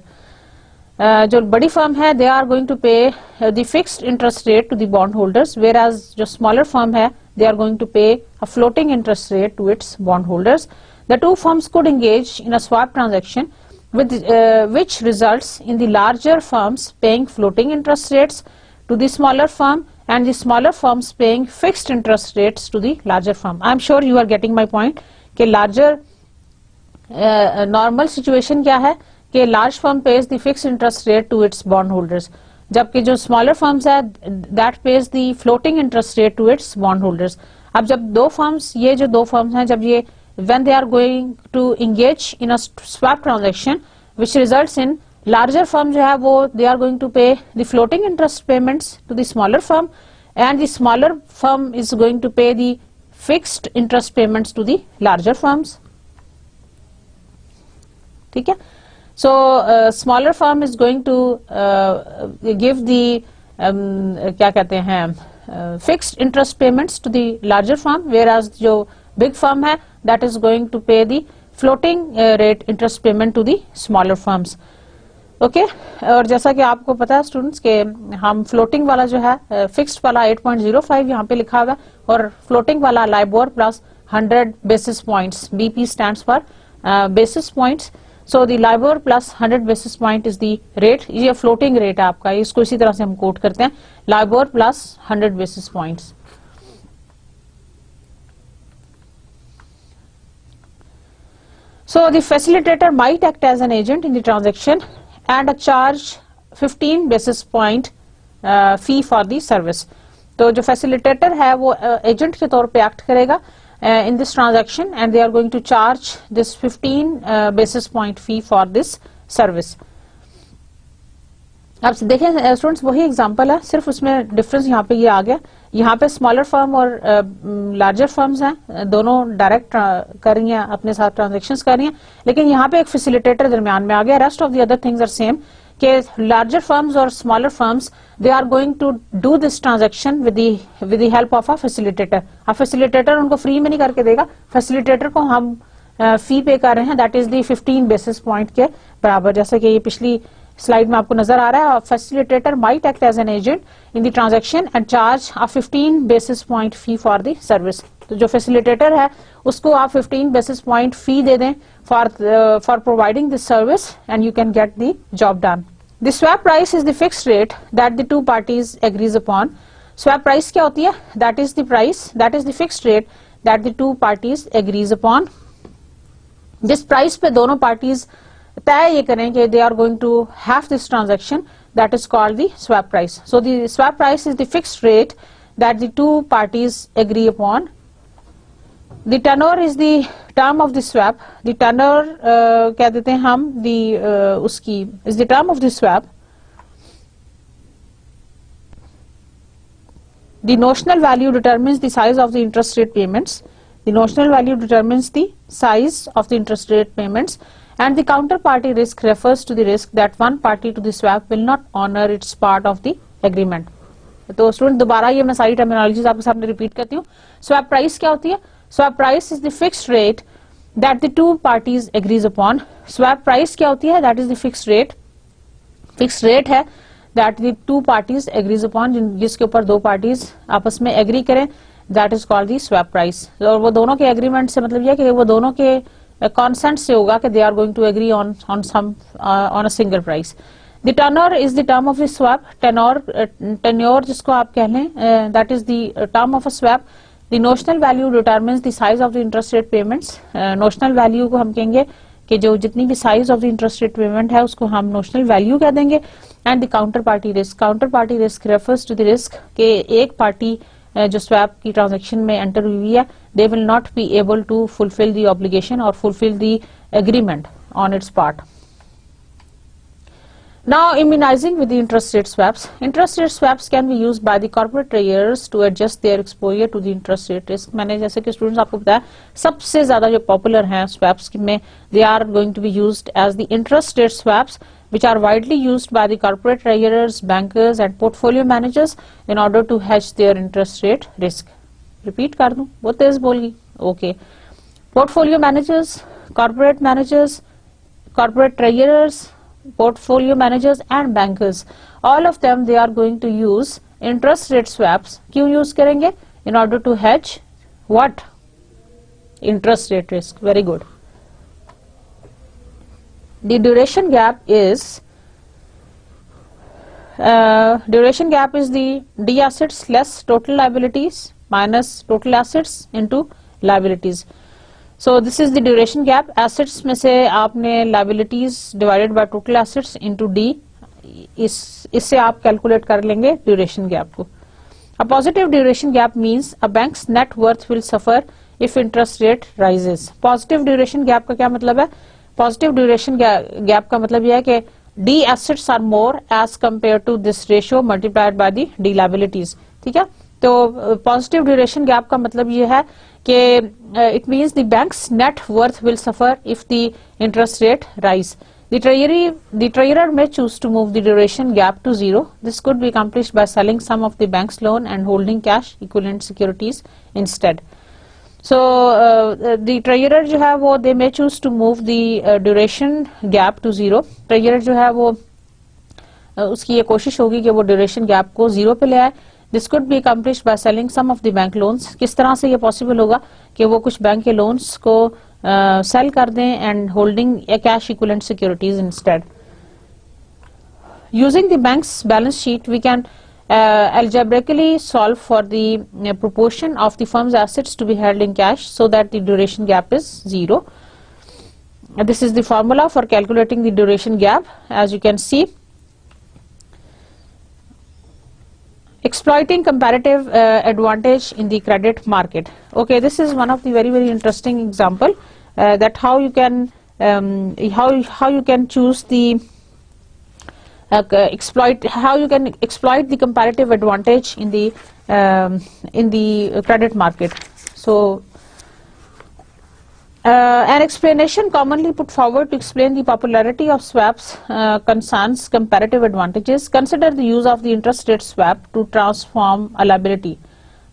जो बड़ी firm है, they are going to pay the fixed interest rate to the bondholders, whereas जो smaller firm है, they are going to pay a floating interest rate to its bondholders. The two firms could engage in a swap transaction, which results in the larger firms paying floating interest rates to the smaller firm and the smaller firms paying fixed interest rates to the larger firm. I am sure you are getting my point कि larger normal situation क्या है कि large firm pays the fixed interest rate to its bondholders, जबकि जो smaller firms है that pays the floating interest rate to its bondholders. अब जब दो firms, ये जो दो firms हैं, जब ये when they are going to engage in a swap transaction which results in larger firm जो है वो they are going to pay the floating interest payments to the smaller firm and the smaller firm is going to pay the fixed interest payments to the larger firms. ठीक है, so smaller firm is going to give the क्या कहते हैं fixed interest payments to the larger firm, whereas जो big firm है that is going to pay the floating rate interest payment to the smaller firms. Okay और जैसा कि आपको पता है स्टूडेंट्स के हम फ्लोटिंग वाला जो है फिक्स्ड वाला 8.05 यहाँ पे लिखा हुआ है और फ्लोटिंग वाला LIBOR plus 100 basis points, BP stands for basis points. So the LIBOR plus 100 basis point is the rate. ये फ्लोटिंग रेट है आपका, इसको इसी तरह से हम कोट करते हैं, LIBOR plus 100 basis points. So the facilitator might act as an agent in the transaction and a charge 15 basis point fee for the service. तो जो facilitator है वो agent के तौर पे act करेगा in this transaction and they are going to charge this 15 basis point fee for this service. अब देखें स्टूडेंट्स वही एग्जांपल है, सिर्फ उसमें डिफरेंस यहाँ पे ये आ गया. यहाँ पे स्मॉलर फर्म और लार्जर फर्म्स हैं, दोनों डायरेक्ट कर रही हैं, अपने साथ ट्रांजैक्शंस कर रही हैं, लेकिन यहाँ पे एक फैसिलिटेटर दरमियान में आ गया. Rest of the other things are same कि लार्जर फर्म्स और smaller firms they are going to do this transaction with the help of a facilitator. अब फैसिलिटेटर उनको फ्री में नहीं करके देगा, फैसिलिटेटर को हम फी पे कर रहे हैं, that is the 15 basis point के बराबर, जैसे कि ये पिछली स्लाइड में आपको नजर आ रहा है. Facilitator might act as an agent in the transaction and charge a 15 basis point fee for the service. तो जो फैसिलिटेटर है उसको आप 15 बेसिस पॉइंट फी दे दें for providing this service and you can get the job done. The swap price is the fixed rate that the two parties agrees upon. Swap price क्या होती है? That is the price, that is the fixed rate that the two parties agrees upon. जिस price पे दोनों parties तय ये करें कि they are going to have this transaction, that is called the swap price. So the swap price is the fixed rate that the two parties agree upon. The tenor is the term of the swap. The tenor कह देते हैं हम उसकी is the term of the swap. The notional value determines the size of the interest rate payments. The notional value determines the size of the interest rate payments, and the counterparty risk refers to the risk that one party to the swap will not honor its part of the agreement. तो student दोबारा ये मैं सारी terminologies आपके सामने repeat करती हूँ. Swap price क्या होती है? Swap price is the fixed rate that the two parties agrees upon. Swap price क्या होती है? That is the fixed rate. Fixed rate है that the two parties agrees upon, जिसके ऊपर दो parties आपस में agree करें, that is called the swap price. और वो दोनों के agreement से मतलब ये कि वो दोनों के consent से होगा कि they are going to agree on a single price. The tenor is the term of the swap. Tenure जिसको आप कह लें, that is the term of a swap. The notional value determines the size of the interest rate payments. Notional value को हम कहेंगे कि जो जितनी भी size of the interest rate payment है उसको हम notional value कह देंगे. And the counterparty risk refers to the risk कि एक पार्टी जो swap की transaction में enter हुई है, they will not be able to fulfill the obligation or fulfill the agreement on its part. Now, immunizing with the interest rate swaps. Interest rate swaps can be used by the corporate traders to adjust their exposure to the interest rate risk. मैंने जैसे कि students आपको बताया सबसे ज्यादा जो popular हैं swaps में, they are going to be used as the interest rate swaps, which are widely used by the corporate traders, bankers, and portfolio managers in order to hedge their interest rate risk. Repeat कर दूं, बहुत तेज बोल गई. Okay. Portfolio managers, corporate traders, portfolio managers and bankers, all of them they are going to use interest rate swaps. क्यों use करेंगे? In order to hedge what? Interest rate risk. Very good. The duration gap is the D assets less total liabilities minus total assets into liabilities. So this is the duration gap. Assets में से आपने liabilities divided by total assets into D, इससे आप calculate कर लेंगे duration gap को. A positive duration gap means a bank's net worth will suffer if interest rate rises. Positive duration gap का क्या मतलब है? Positive duration gap का मतलब यह है कि D assets are more as compared to this ratio multiplied by the D liabilities. ठीक है? तो positive duration gap का मतलब यह है कि it means the bank's net worth will suffer if the interest rate rise. The treasurer may choose to move the duration gap to zero. This could be accomplished by selling some of the bank's loan and holding cash equivalent securities instead. So the treasurer जो है वो they may choose to move the duration gap to zero. Treasurer जो है वो उसकी ये कोशिश होगी कि वो duration gap को zero पे ले आए. This could be accomplished by selling some of the bank loans. किस तरह से ये possible होगा कि वो कुछ बैंक के loans को sell कर दें and holding a cash equivalent securities instead. Using the bank's balance sheet, we can algebraically solve for the proportion of the firm's assets to be held in cash so that the duration gap is zero. This is the formula for calculating the duration gap. As you can see, exploiting comparative advantage in the credit market. Okay, this is one of the very interesting example that how you can choose the how you can exploit the comparative advantage in the credit market. So an explanation commonly put forward to explain the popularity of swaps concerns comparative advantages. Consider the use of the interest rate swap to transform a liability.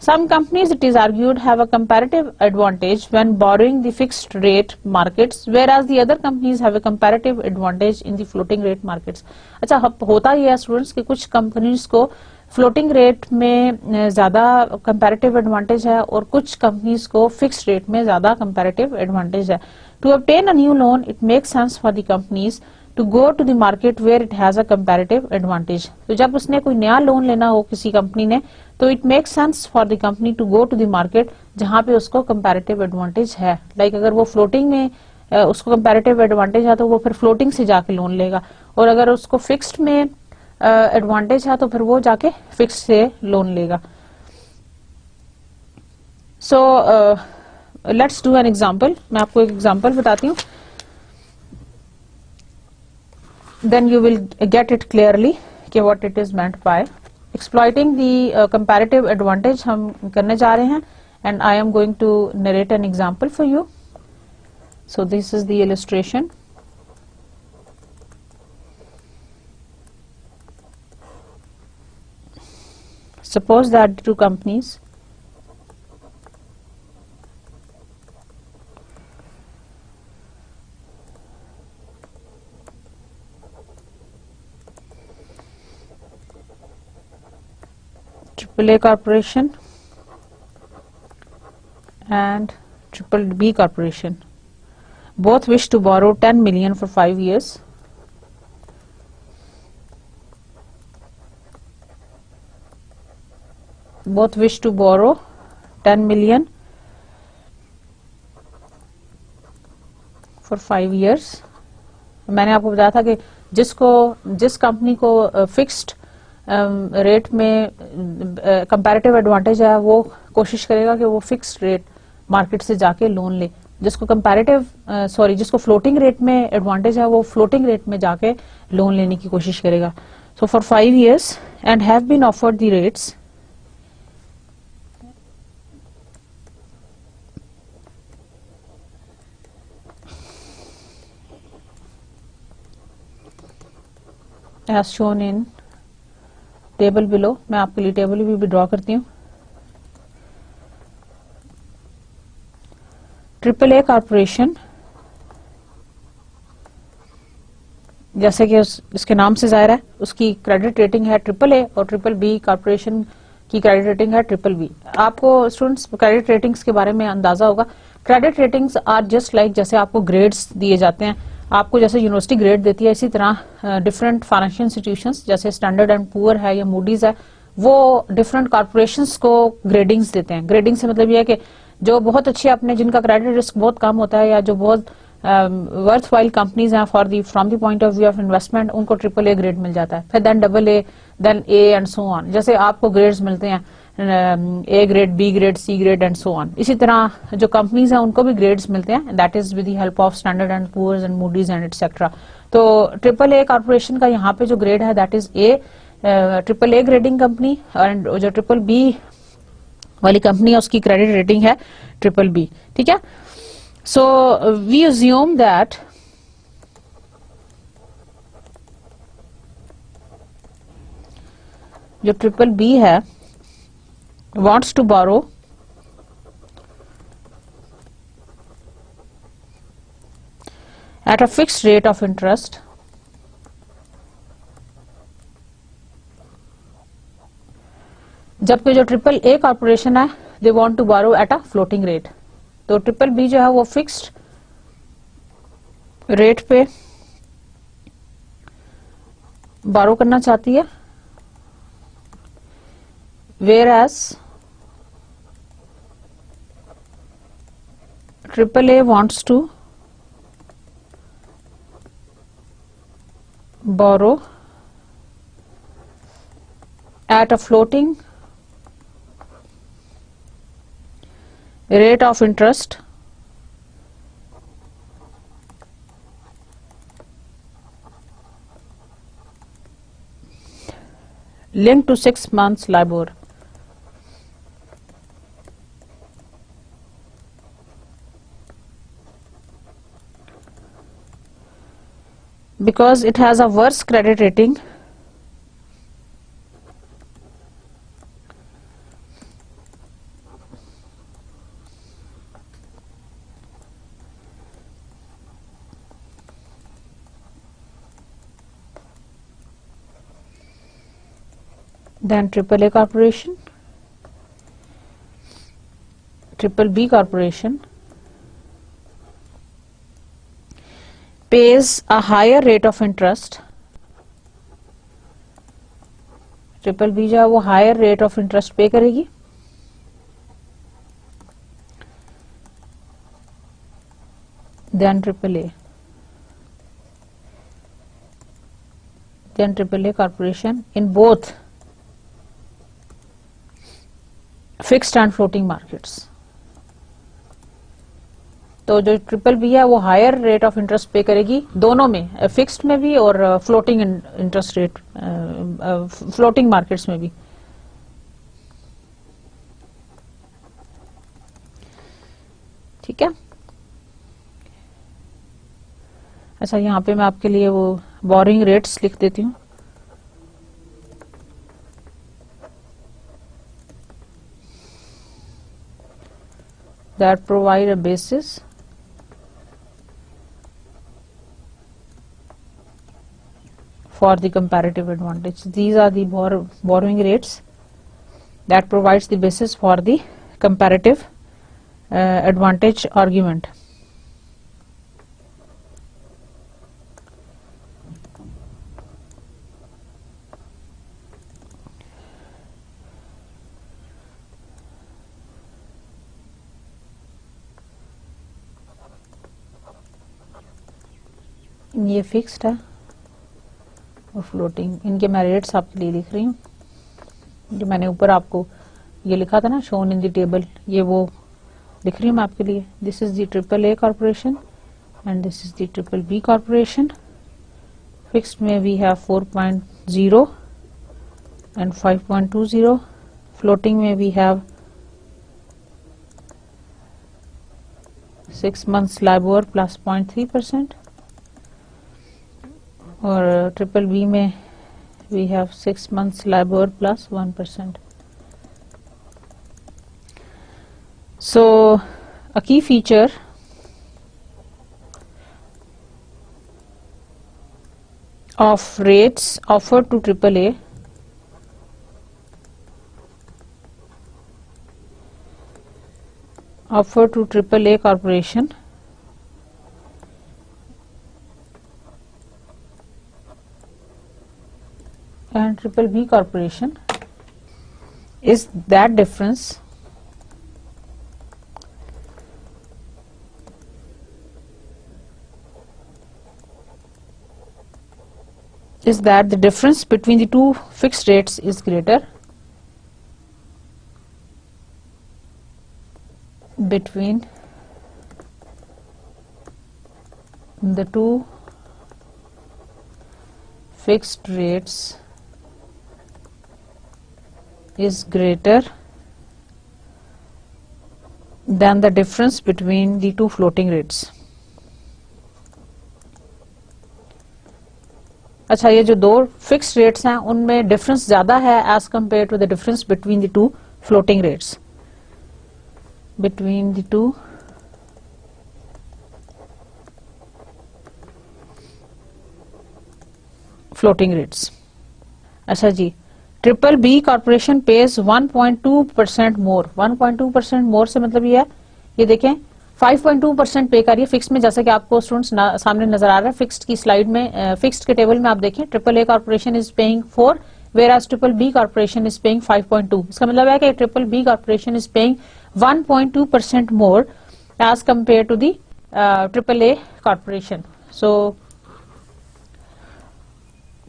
Some companies, it is argued, have a comparative advantage when borrowing the fixed rate markets, whereas the other companies have a comparative advantage in the floating rate markets. अच्छा होता ये है students कि कुछ companies को floating rate में ज्यादा comparative advantage है और कुछ कंपनीज को फिक्स्ड रेट में ज्यादा कंपैरेटिव एडवांटेज है. To obtain a new loan, it makes sense for the companies to go to the market where it has a comparative advantage. तो जब उसने कोई नया लोन लेना हो किसी कंपनी ने, तो it makes sense for the company to go to the market जहां पे उसको कंपैरेटिव एडवांटेज है. लाइक अगर वो फ्लोटिंग में उसको कंपैरेटिव एडवांटेज है तो वो फिर फ्लोटिंग से जाके लोन लेगा, और अगर उसको फिक्स्ड में एडवांटेज है तो फिर वो जाके फिक्स्ड से लोन लेगा। So let's do an example. मैं आपको एक एग्जांपल बताती हूँ, then you will get it clearly कि what it is meant by exploiting the comparative advantage हम करने जा रहे हैं, and I am going to narrate an example for you. So this is the illustration. Suppose that two companies AAA Corporation and Triple B Corporation both wish to borrow 10 million for 5 years. Both wish to borrow 10 million for 5 years. मैंने आपको बताया था कि जिस company को fixed rate में comparative advantage है वो कोशिश करेगा कि वो फिक्स्ड रेट मार्केट से जाके लोन ले, जिसको फ्लोटिंग रेट में एडवांटेज है वो फ्लोटिंग रेट में जाके लोन लेने की कोशिश करेगा। So for 5 years and have been offered the rates as shown in table below। मैं आपके लिए टेबल भी ड्रॉ करती हूँ। ट्रिपल ए कॉर्पोरेशन, जैसे कि इसके नाम से जाहिर है, उसकी क्रेडिट रेटिंग है ट्रिपल ए, और ट्रिपल बी कॉर्पोरेशन की क्रेडिट रेटिंग है ट्रिपल बी। आपको स्टूडेंट्स क्रेडिट रेटिंग्स के बारे में अंदाजा होगा। Credit ratings are just like जैसे आपको ग्रेड्स दिए जाते हैं, आपको जैसे यूनिवर्सिटी ग्रेड देती है, इसी तरह डिफरेंट फाइनेंशियल इंस्टीट्यूशंस जैसे स्टैंडर्ड एंड पुअर है या मूडीज है, वो डिफरेंट कॉर्पोरेशंस को ग्रेडिंग्स देते हैं। ग्रेडिंग से मतलब ये है कि जो बहुत अच्छी अपने जिनका क्रेडिट रिस्क बहुत कम होता है या जो बहुत वर्थ वाइल कंपनीज हैं from the point of view of investment, उनको ट्रिपल ए ग्रेड मिल जाता है, फिर then double A, then A and so on. जैसे आपको ग्रेड्स मिलते हैं A grade, B grade, C grade and so on, इसी तरह जो कंपनीज हैं उनको भी ग्रेड्स मिलते हैं, that is with the help of standard and Poor's and Moody's and etcetera. तो ट्रिपल ए कॉर्पोरेशन का यहाँ पे जो ग्रेड है that is A, triple A grading company, and जो ट्रिपल बी वाली कंपनी है उसकी क्रेडिट रेटिंग है ट्रिपल बी। ठीक है, सो वी अज्यूम दैट जो ट्रिपल बी है wants to borrow at a fixed rate of interest जबकि जो ट्रिपल ए कॉर्पोरेशन है they want to borrow at a floating rate. तो ट्रिपल बी जो है वो फिक्स्ड रेट पे बोरो करना चाहती है, whereas AAA wants to borrow at a floating rate of interest linked to 6 months LIBOR। Because it has a worse credit rating than AAA corporation, triple B corporation pays a higher rate of interest, triple B जो है वो higher rate of interest पे करेगी, than AAA. Than AAA corporation in both fixed and floating markets. तो जो triple B है वो higher rate of interest पे करेगी दोनों में, फिक्स्ड में भी और floating interest rate, floating markets में भी. ठीक है. अच्छा, यहाँ पे मैं आपके लिए वो बोरिंग रेट्स लिख देती हूँ. That provide a basis for the comparative advantage. These are the borrowing rates that provides the basis for the comparative advantage argument. ये फिक्स्ड है और फ्लोटिंग, इनके मैं रेट्स आपके लिए लिख रही हूँ. जो मैंने ऊपर आपको ये लिखा था ना, शोन इन द टेबल, ये वो लिख रही हूँ मैं आपके लिए. This is the triple A corporation and this is the triple B corporation. Fixed में वी हैव 4.0 एंड 5.20. फ्लोटिंग में we have 6 months LIBOR plus 0.3%. और ट्रिपल बी में we have 6 months LIBOR plus 1%. So a key feature of rates offered to AAA corporation and triple B corporation is that difference is that the difference between the two fixed rates is greater between the two fixed rates is greater than the difference between the two floating rates. अच्छा, ये जो दो fixed rates हैं उनमें difference ज्यादा है as compare to the difference between the two floating rates. Between the two floating rates. अच्छा जी, triple B corporation pays 1.2% more. 1.2% more से मतलब ये है, ये देखें 5.2% पे करिए फिक्स में, जैसा कि आपको स्टूडेंट्स सामने नजर आ रहा है फिक्स्ड की स्लाइड में. फिक्स्ड के टेबल में आप देखें triple A corporation is paying 4 whereas triple B corporation is paying 5.2. इसका मतलब है कि triple B corporation is paying 1.2% more as compare to the triple A corporation. So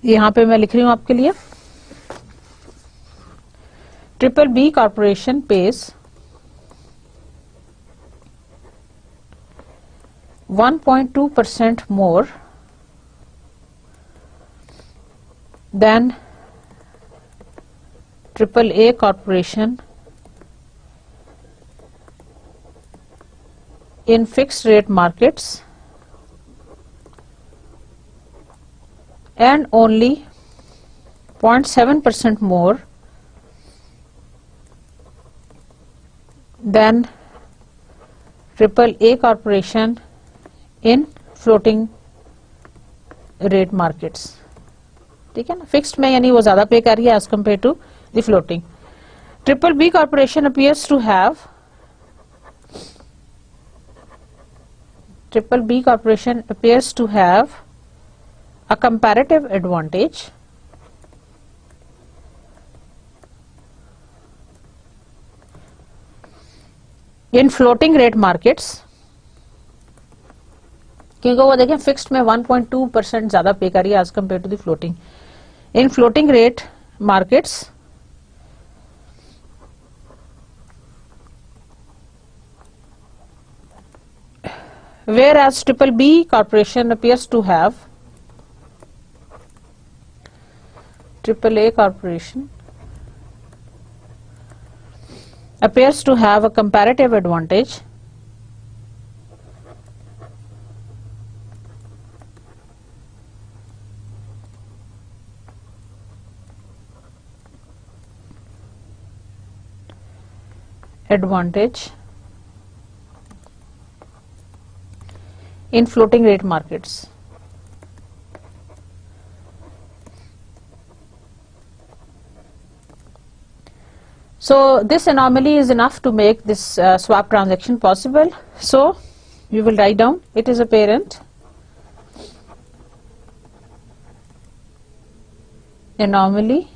यहाँ पे मैं लिख रही हूँ आपके लिए, triple B corporation pays 1.2% more than triple A corporation in fixed rate markets and only 0.7% more than triple A corporation in floating rate markets. ठीक है ना, फिक्स्ड में यानी वो ज्यादा पे कर रही है as compare to the floating. Triple B corporation appears to have a comparative advantage in floating rate markets क्योंकि वो देखें फिक्स्ड में 1.2% ज्यादा पे कर रही है as compare to the floating. In floating rate markets whereas triple B corporation appears to have triple A corporation appears to have a comparative advantage in floating rate markets. So this anomaly is enough to make this swap transaction possible. So we will write down it is apparent anomaly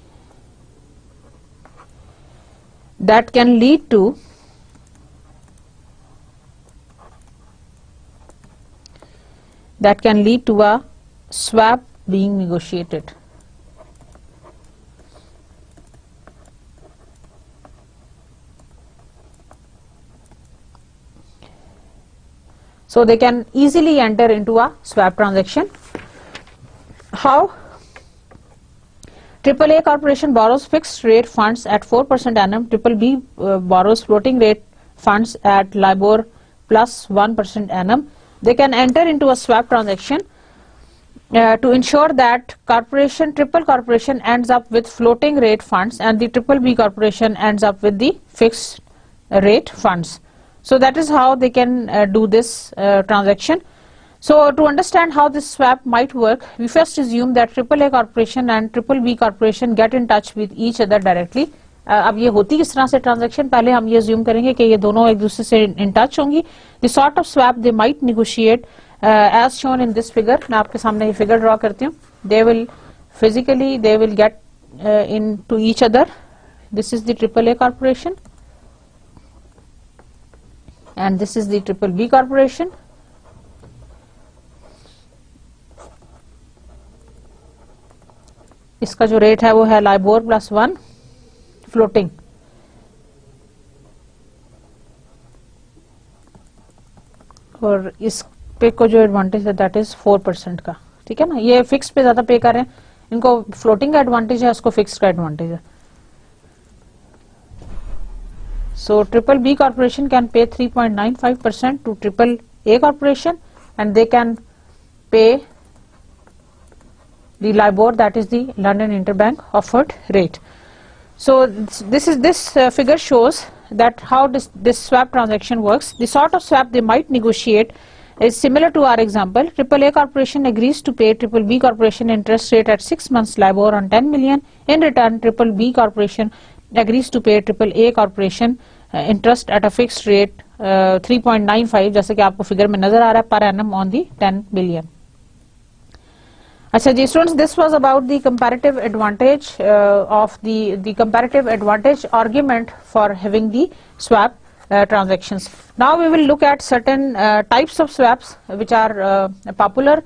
that can lead to a swap being negotiated. So they can easily enter into a swap transaction. How? AAA corporation borrows fixed rate funds at 4% annum. Triple B borrows floating rate funds at LIBOR plus 1% annum. They can enter into a swap transaction to ensure that triple corporation ends up with floating rate funds and the triple B corporation ends up with the fixed rate funds. So that is how they can do this transaction. So to understand how this swap might work, we first assume that AAA corporation and triple B corporation get in touch with each other directly. अब ये होती किस तरह से transaction, पहले हम ये assume करेंगे कि ये दोनों एक दूसरे से इन टच होंगी. The sort of swap they might negotiate as shown in this figure. मैं आपके सामने ये फिगर ड्रॉ करती हूँ. They will physically they will get into each other. This is the triple A corporation and this is the triple B corporation. इसका जो rate है वो है लाइबोर प्लस 1 फ्लोटिंग. और इस पे को जो एडवांटेज है दैट इज 4% का. ठीक है ना, ये फिक्स पे ज्यादा पे कर रहे हैं, इनको फ्लोटिंग का एडवांटेज है, उसको फिक्स का एडवांटेज है. So triple B corporation can pay 3.95% to triple A corporation and they can pay the LIBOR, that is the London Interbank offered rate. So this figure shows that how this swap transaction works. The sort of swap they might negotiate is similar to our example. AAA corporation agrees to pay triple B corporation interest rate at 6 months LIBOR on 10 million. In return, triple B corporation agrees to pay triple A corporation interest at a fixed rate 3.95, जैसे कि आपको figure में नजर आ रहा है, per annum on the 10 billion. अच्छा जी students, this was about the comparative advantage of the comparative advantage argument for having the swap transactions. Now we will look at certain types of swaps which are popular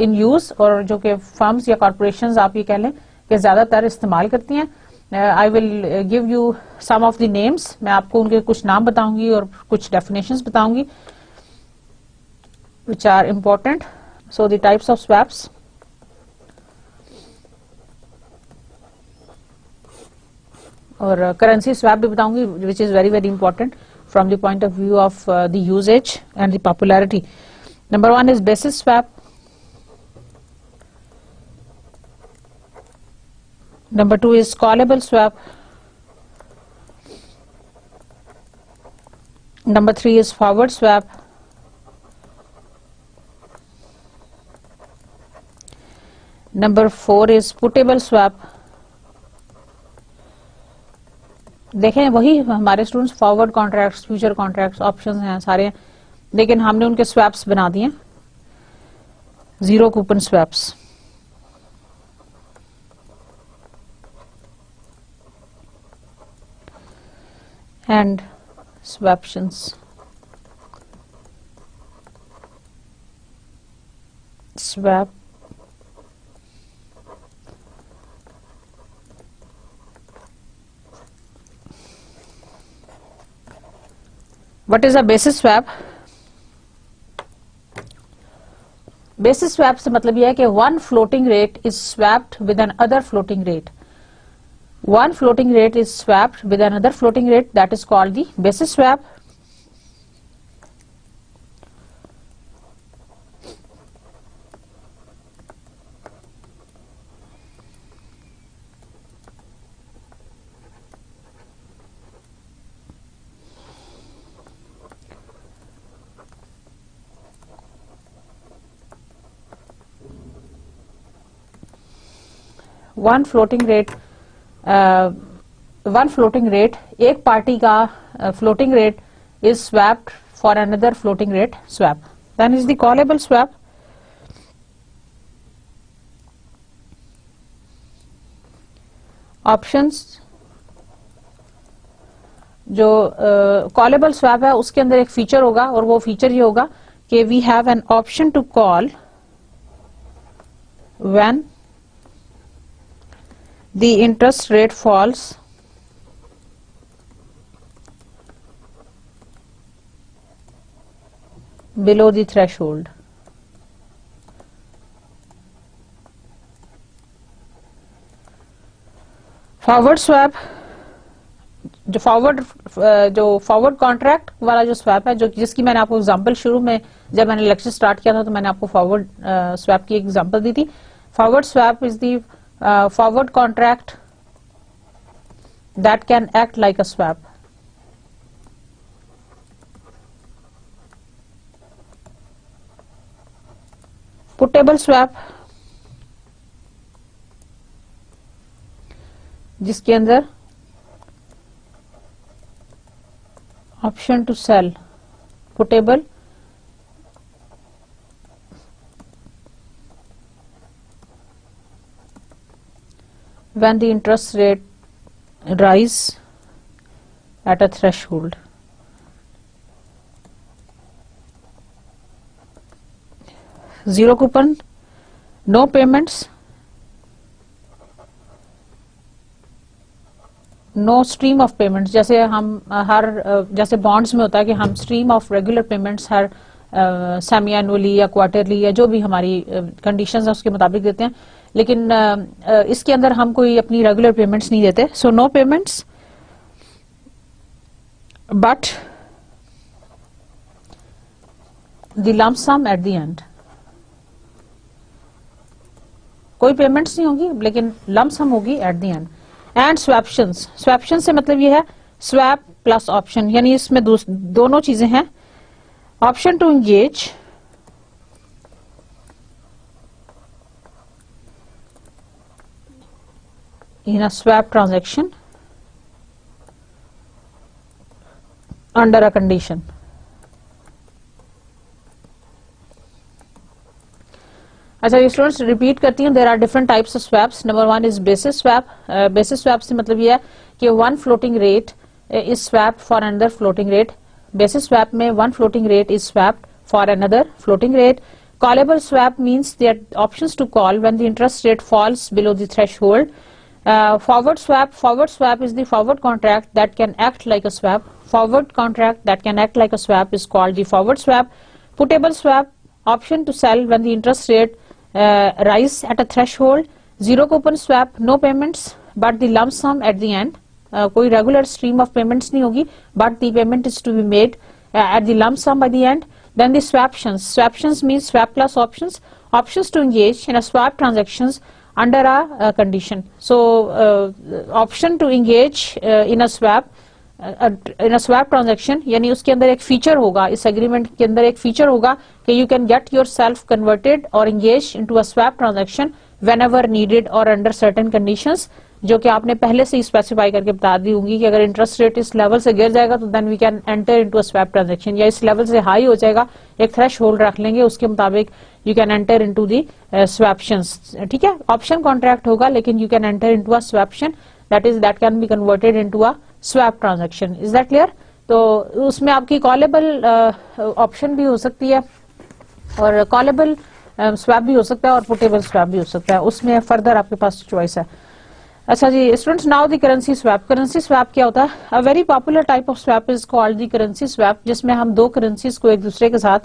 in use, और जो कि firms या corporations आप ये कह लें कि ज्यादातर इस्तेमाल करती हैं. I will give you some of the names. मैं आपको उनके कुछ नाम बताऊंगी और कुछ definitions बताऊंगी which are important. So the types of swaps. और करेंसी स्वैप भी बताऊंगी which is very very important from the point of view of the usage and the popularity. Number 1 is basis swap. Number 2 is callable swap. Number 3 is forward swap. Number 4 is puttable swap. देखें वही हमारे students forward contracts, future contracts, options हैं सारे, लेकिन हमने उनके swaps बना दिए zero coupon swaps. And swaptions. swap what is a basis swap? Basis swap से मतलब यह है कि one floating rate is swapped with an other floating rate. One floating rate is swapped with an other floating rate, that is called the basis swap. One floating rate एक party का floating rate is swapped for another floating rate swap, then is the callable swap. Options जो callable swap है उसके अंदर एक feature होगा और वो फीचर ये होगा कि we have an option to call when the interest rate falls below the threshold. Forward swap जो फॉरवर्ड कॉन्ट्रैक्ट वाला जो स्वैप है, जो जिसकी मैंने आपको एग्जांपल शुरू में जब मैंने लेक्चर स्टार्ट किया था तो मैंने आपको फॉरवर्ड स्वैप की एग्जांपल दी थी. Forward swap is the forward contract that can act like a swap. Puttable swap जिसके अंदर option to sell. Puttable when the interest rate rise at a threshold. Zero coupon, no payments, no stream of payments. जैसे हम जैसे bonds में होता है कि हम stream of regular payments her semi annually या क्वार्टरली या जो भी हमारी कंडीशंस है उसके मुताबिक देते हैं, लेकिन इसके अंदर हम कोई अपनी रेगुलर पेमेंट्स नहीं देते. So no payments but the lump sum at the end. कोई पेमेंट्स नहीं होगी लेकिन लंप सम होगी at the end. And swaptions, swaption से मतलब ये है स्वैप प्लस ऑप्शन, यानी इसमें दोनों चीजें हैं. Option to engage in a swap transaction under a condition. अच्छा ये स्टूडेंट्स रिपीट करती हूँ. There are different types of swaps. Number one is basis swap. Basis swap से मतलब ये है कि one floating rate is swapped for another floating rate. Basis swap में one floating rate is swapped for another floating rate. Callable swap means there are options to call when the interest rate falls below the threshold. Forward swap is the forward contract that can act like a swap. Forward contract that can act like a swap is called the forward swap. Puttable swap, option to sell when the interest rate rise at a threshold. Zero coupon swap, no payments but the lump sum at the end. कोई regular stream of payments नहीं होगी but the payment is to be made at the lump sum by the end. Then the swaptions. Swaptions means swap plus options. Options to engage in a swap transactions under a condition. So option to engage in a swap transaction, यानी उसके अंदर एक feature होगा, इस agreement के अंदर एक feature होगा कि you can get yourself converted or engaged into a swap transaction whenever needed or under certain conditions, जो कि आपने पहले से ही स्पेसिफाई करके बता दी होंगी कि अगर इंटरेस्ट रेट इस लेवल से गिर जाएगा तो then we can enter into a swap transaction, या इस लेवल से हाई हो जाएगा एक थ्रेश होल्ड रख लेंगे उसके मुताबिक you can enter into the swaptions. ठीक है, ऑप्शन कॉन्ट्रैक्ट होगा लेकिन you can enter into a swaption that can be converted into a swap transaction. Is that clear? तो उसमें आपकी कॉलेबल ऑप्शन भी हो सकती है और कॉलेबल स्वैप भी हो सकता है और पुटेबल स्वैप भी हो सकता है, उसमें फर्दर आपके पास चॉइस है। अच्छा जी students, now the currency swap. Currency swap क्या होता है? A very popular type of swap is called the currency swap, जिसमें हम दो करेंसीज को एक दूसरे के साथ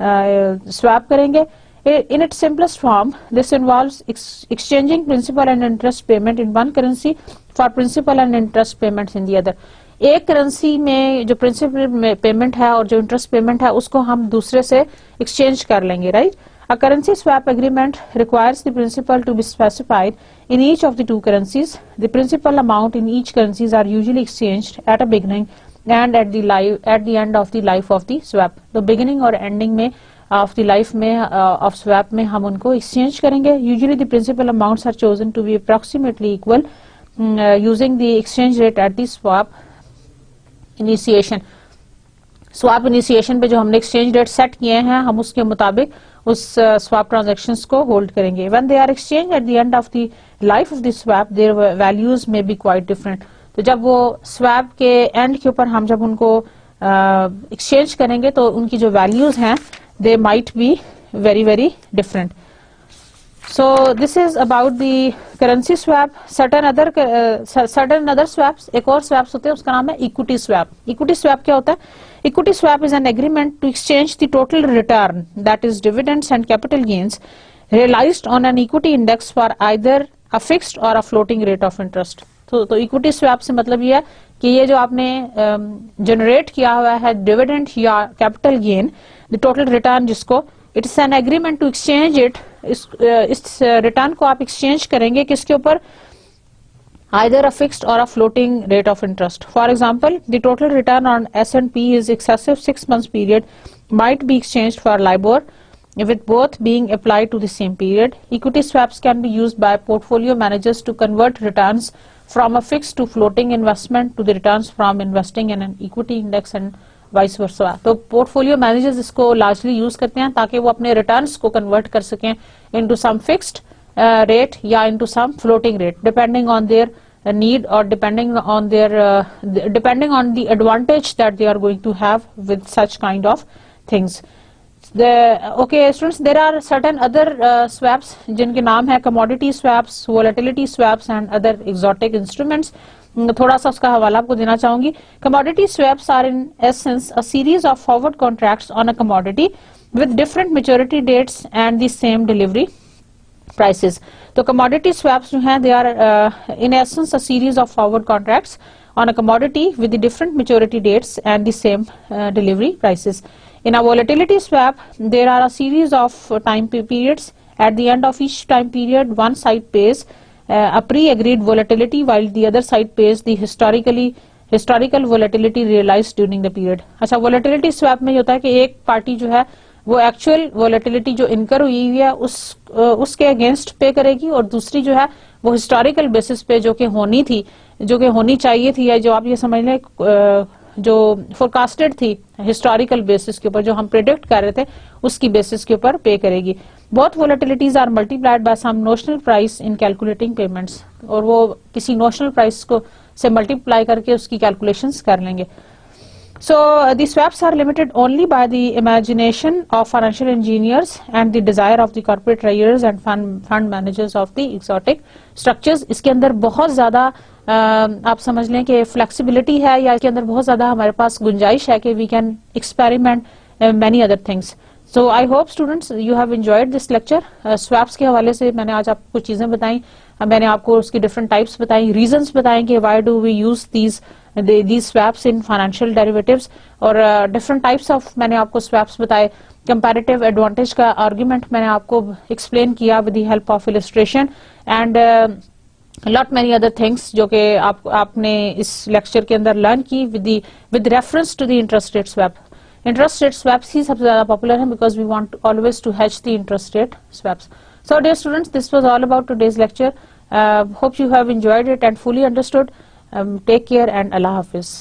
स्वैप करेंगे। In its simplest form, this involves exchanging principal and interest payment in one currency for principal and interest payments in the other. एक करेंसी में जो प्रिंसिपल पेमेंट है और जो इंटरेस्ट पेमेंट है उसको हम दूसरे से एक्सचेंज कर लेंगे, right? A currency swap agreement requires the principal to be specified in each of the two currencies. The principal amount in each currencies are usually exchanged at a beginning and at the end of the life of the swap. तो beginning और ending में of the life में of swap में हम उनको exchange करेंगे। Usually the principal amounts are chosen to be approximately equal using the exchange rate at the swap initiation. Swap initiation पे जो हमने एक्सचेंज रेट सेट किए हैं हम उसके मुताबिक उस स्वैप ट्रांजैक्शंस को होल्ड करेंगे। When they are exchange at the end of the life of the swap their values may be quite different. तो जब वो स्वैप के एंड के ऊपर हम जब उनको एक्सचेंज करेंगे तो उनकी जो वैल्यूज हैं they might be very different. So this is about the currency swap. Certain other swaps, एक और swaps होते हैं, उसका नाम है equity swap. Equity swap क्या होता है? Equity swap is an agreement to exchange the total return, that is dividends and capital gains, realized on an equity index for either a fixed or a floating rate of interest. तो equity swap से मतलब ये है कि ये जो आपने generate किया हुआ है डिविडेंड या capital gain, the total return जिसको, it's an agreement to exchange it, इस रिटर्न को आप एक्सचेंज करेंगे किसके ऊपर? आइदर अ फिक्स्ड और अ floating rate of interest. For example, the total return on S&P is excessive 6 months period might be exchanged for LIBOR with both being applied to the same period. Equity swaps can be used by portfolio managers to convert returns from a fixed to floating investment to the returns from investing in an equity index and vice versa. तो portfolio managers इसको largely use करते हैं ताकि वो अपने returns को convert कर सकें into some fixed rate या into some floating rate depending on their need or depending on the advantage that they are going to have with such kind of things. Okay students, there are certain other swaps जिनके नाम है commodity swaps, volatility swaps and other exotic instruments. थोड़ा सा उसका हवाला आपको देना चाहूंगी। Commodity swaps are in essence a series of forward contracts on a commodity with different maturity dates and the same delivery prices. तो commodity swaps जो हैं they are in essence a series of forward contracts on a commodity with the different maturity dates and the same delivery prices. In a volatility swap, there are a series of time periods. At the end of each time period, one side pays a pre-agreed volatility, while the other side pays the historical volatility realized during the period. अच्छा, volatility swap में होता है कि एक party जो है वो actual volatility जो incur हुई है उसके against पे करेगी और दूसरी जो है वो historical basis पे जो कि होनी चाहिए थी या जो आप ये समझ लें जो फोरकास्टेड थी हिस्टोरिकल बेसिस के ऊपर, जो हम प्रेडिक्ट कर रहे थे उसकी बेसिस के ऊपर पे करेगी। Both volatilities are multiplied by some notional price in calculating payments, और वो किसी नोशनल प्राइस को से मल्टीप्लाई करके उसकी कैलकुलेशंस कर लेंगे। So the swaps are limited only by the imagination of financial engineers and the desire of the corporate traders and fund managers of the exotic structures. इसके अंदर बहुत ज्यादा आप समझ लें कि फ्लेक्सिबिलिटी है या इसके अंदर बहुत ज्यादा हमारे पास गुंजाइश है कि we can experiment many other things. So I hope students you have enjoyed this lecture. Swaps के हवाले से मैंने आज आपको कुछ चीजें बताई, मैंने आपको उसकी डिफरेंट टाइप्स बताई, रीजंस बताए कि why do we use these swaps in financial derivatives, और different types of मैंने आपको swaps बताए। comparative advantage का argument मैंने आपको explain किया with the help of illustration and lot many other things जो कि आपने इस lecture के अंदर learn की with reference to the interest rate swap. Interest rate swaps ही सबसे ज़्यादा popular है because we want always to hedge the interest rate swaps. So dear students, this was all about today's lecture. Hope you have enjoyed it and fully understood. Take care and Allah Hafiz.